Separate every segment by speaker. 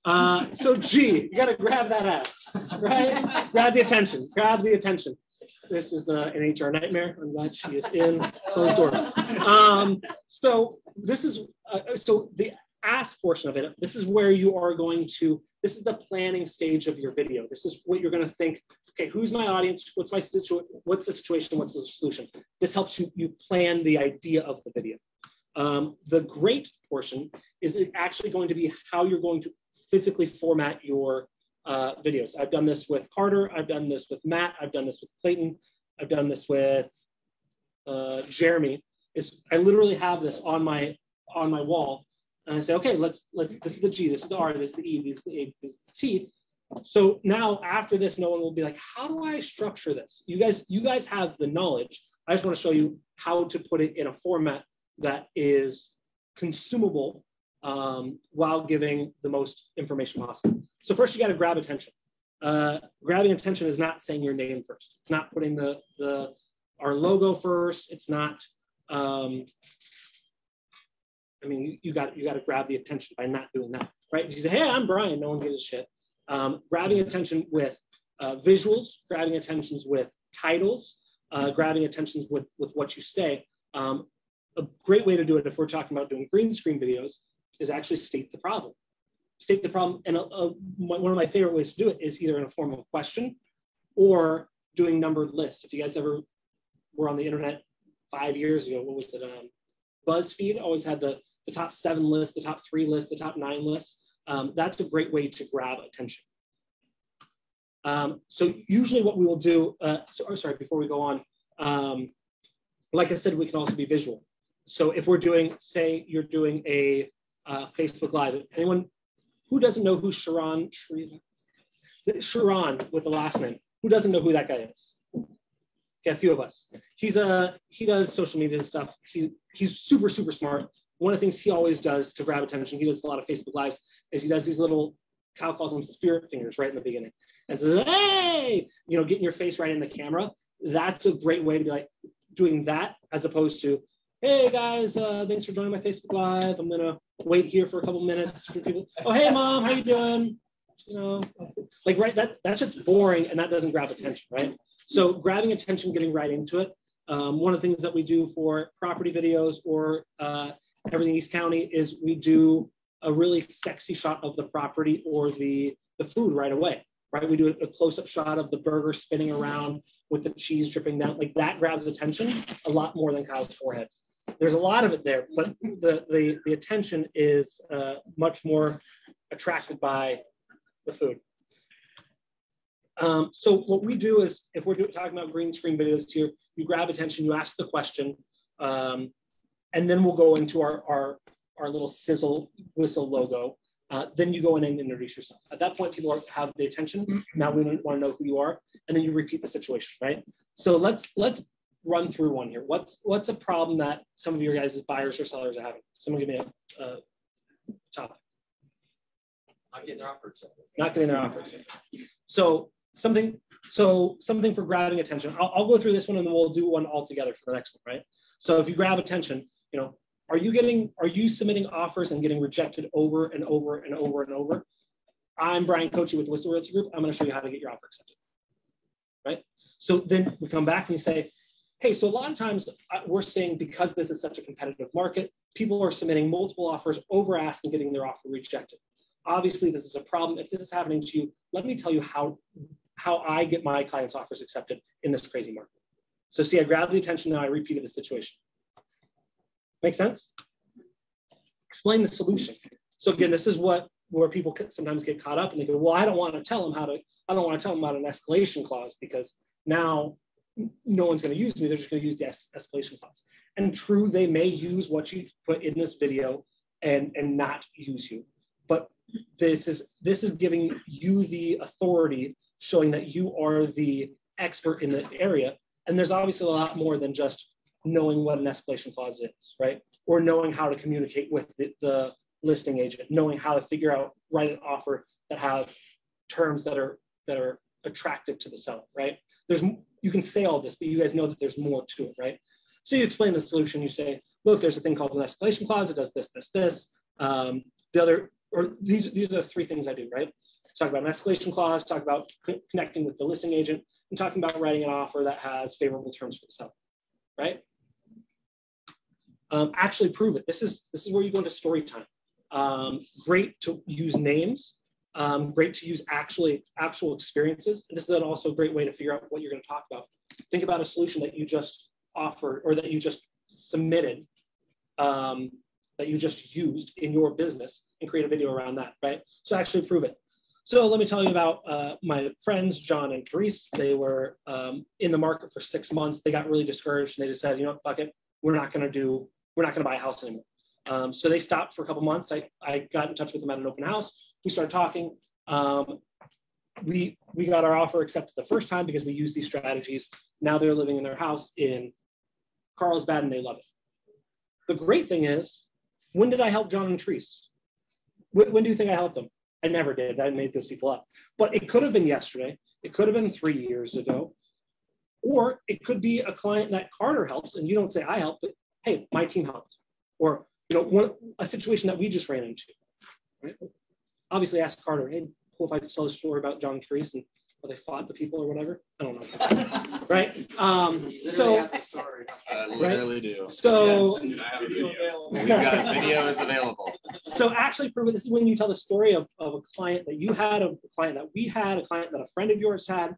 Speaker 1: So G, you got to grab that S, right? Grab the attention. Grab the attention. This is an HR nightmare. I'm glad she is in closed doors. So this is so the ask portion of it. This is where you are going to. This is the planning stage of your video. This is what you're going to think. Okay, who's my audience? What's my situation? What's the situation? What's the solution? This helps you plan the idea of the video. The great portion is actually going to be how you're going to physically format your videos. I've done this with Carter. I've done this with Matt. I've done this with Clayton. I've done this with Jeremy. I literally have this on my wall, and I say, okay, let's. This is the G. This is the R. This is the E. This is the A. This is the T. So now after this, no one will be like, how do I structure this? You guys have the knowledge. I just want to show you how to put it in a format that is consumable while giving the most information possible. So first, you got to grab attention. Grabbing attention is not saying your name first. It's not putting our logo first. It's not. I mean, you got to grab the attention by not doing that, right? You say, hey, I'm Brian. No one gives a shit. Grabbing attention with visuals, grabbing attentions with titles, grabbing attentions with what you say. A great way to do it, if we're talking about doing green screen videos, is actually state the problem. State the problem, and one of my favorite ways to do it is either in a form of a question or doing numbered lists. If you guys ever were on the internet 5 years ago, what was it? BuzzFeed always had the top 7 list, the top 3 list, the top 9 lists. That's a great way to grab attention. So usually what we will do, sorry, before we go on, like I said, we can also be visual. So if we're doing, say you're doing a Facebook Live, anyone who doesn't know who Sharon with the last name, who doesn't know who that guy is? Okay, a few of us. He does social media stuff. He's super, super smart. One of the things he always does to grab attention, he does a lot of Facebook Lives, is he does these little, Cal calls them spirit fingers right in the beginning. And says, hey, getting your face right in the camera. That's a great way to be like doing that, as opposed to, hey guys, thanks for joining my Facebook Live. I'm gonna wait here for a couple minutes for people. Oh, hey mom, how you doing? Like right, that's just boring, and that doesn't grab attention, right? So grabbing attention, getting right into it. One of the things that we do for property videos or everything East County is we do a really sexy shot of the property or the food right away, right? We do a close-up shot of the burger spinning around with the cheese dripping down. Like that grabs attention a lot more than Kyle's forehead. There's a lot of it there, but the attention is much more attracted by the food. So what we do is, if we're talking about green screen videos here, you grab attention, you ask the question, and then we'll go into our little sizzle whistle logo. Then you go in and introduce yourself. At that point, people have the attention. Now we want to know who you are, and then you repeat the situation, right? So let's run through one here. What's a problem that some of your guys' buyers or sellers are having? Someone give me a topic.
Speaker 2: Not getting their offer accepted.
Speaker 1: Not getting their offer accepted. So something for grabbing attention. I'll go through this one and then we'll do one all together for the next one, right? So if you grab attention, are you submitting offers and getting rejected over and over and over and over? I'm Brian Kochi with Whissel Realty Group. I'm going to show you how to get your offer accepted, right? So then we come back and you say, hey, so a lot of times we're saying, because this is such a competitive market, people are submitting multiple offers over ask and getting their offer rejected. Obviously, this is a problem. If this is happening to you, let me tell you how I get my clients' offers accepted in this crazy market. So see, I grabbed the attention, now I repeated the situation. Make sense? Explain the solution. So again, this is where people sometimes get caught up and they go, well, I don't want to tell them about an escalation clause, because now no one's going to use me. They're just going to use the escalation clause. And true, they may use what you put in this video and not use you. But this is giving you the authority, showing that you are the expert in the area. And there's obviously a lot more than just knowing what an escalation clause is, right? Or knowing how to communicate with the listing agent, knowing how to write an offer that have terms that are attractive to the seller, right? You can say all this, but you guys know that there's more to it, right? So you explain the solution. You say, look, there's a thing called an escalation clause. It does this, this, this. The other or these are the three things I do, right? Talk about an escalation clause, talk about connecting with the listing agent, and talking about writing an offer that has favorable terms for the seller, right? Actually prove it. This is where you go into story time. Great to use names. Great to use actual experiences. And this is also a great way to figure out what you're going to talk about. Think about a solution that you just offered or that you just submitted, that you just used in your business, and create a video around that, right? So actually prove it. So let me tell you about my friends, John and Therese. They were in the market for 6 months. They got really discouraged, and they just said, you know what, fuck it. We're not going to buy a house anymore. So they stopped for a couple months. I got in touch with them at an open house. We started talking. We got our offer accepted the first time because we used these strategies. Now they're living in their house in Carlsbad, and they love it. The great thing is, when did I help John and Therese? When do you think I helped them? I never did. I made those people up. But it could have been yesterday. It could have been 3 years ago. Or it could be a client that Carter helps, and you don't say I helped, but hey, my team helped. Or a situation that we just ran into. Right? Obviously, ask Carter, hey, cool if I could tell a story about John and Therese and how they fought the people or whatever. I don't know. Right? So
Speaker 3: I literally do.
Speaker 1: So
Speaker 3: yes. I have a video. We've got videos available.
Speaker 1: So actually prove it. This is when you tell the story of a client that you had, a client that we had, a client that a friend of yours had,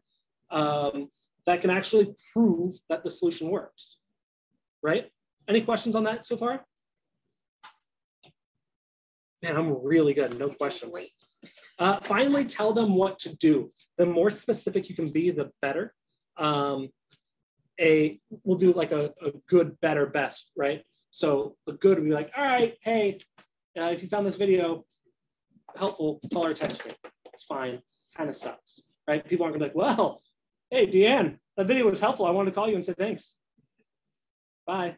Speaker 1: that can actually prove that the solution works. Right? Any questions on that so far? Man, I'm really good. No questions. Finally, tell them what to do. The more specific you can be, the better. We'll do like a good, better, best, right? So a good would be like, all right, hey, if you found this video helpful, call or text me. It's fine. Kind of sucks, right? People aren't gonna be like, well, hey, Deanne, that video was helpful. I wanted to call you and say thanks. Bye.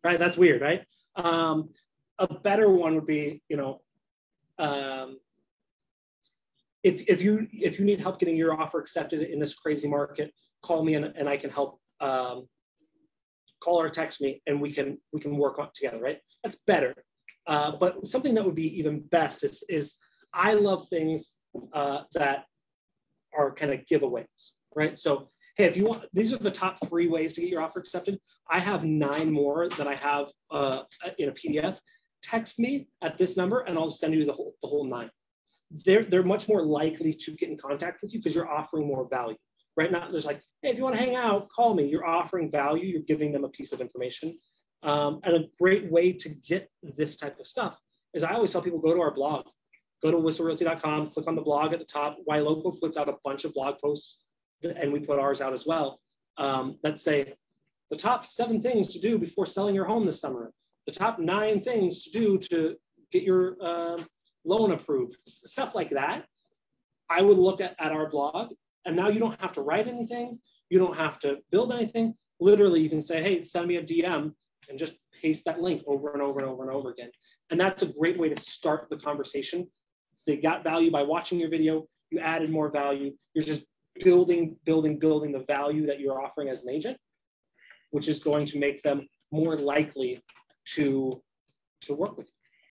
Speaker 1: Right? That's weird, right? A better one would be, if you need help getting your offer accepted in this crazy market, call me and I can help. Call or text me and we can work on together, right? That's better. But something that would be even best is I love things that are kind of giveaways, right? So hey, if you want, these are the top 3 ways to get your offer accepted. I have 9 more that I have in a PDF. Text me at this number and I'll send you the whole 9. They're much more likely to get in contact with you because you're offering more value, right? Not just like, hey, if you want to hang out, call me. You're offering value. You're giving them a piece of information. And a great way to get this type of stuff is I always tell people, go to our blog. Go to whisselrealty.com, click on the blog at the top. YLocal puts out a bunch of blog posts, and we put ours out as well, that say the top 7 things to do before selling your home this summer. The top 9 things to do to get your loan approved, stuff like that. I would look at our blog, and now you don't have to write anything. You don't have to build anything. Literally, you can say, hey, send me a DM and just paste that link over and over and over and over again. And that's a great way to start the conversation. They got value by watching your video. You added more value. You're just building the value that you're offering as an agent, which is going to make them more likely to work with you.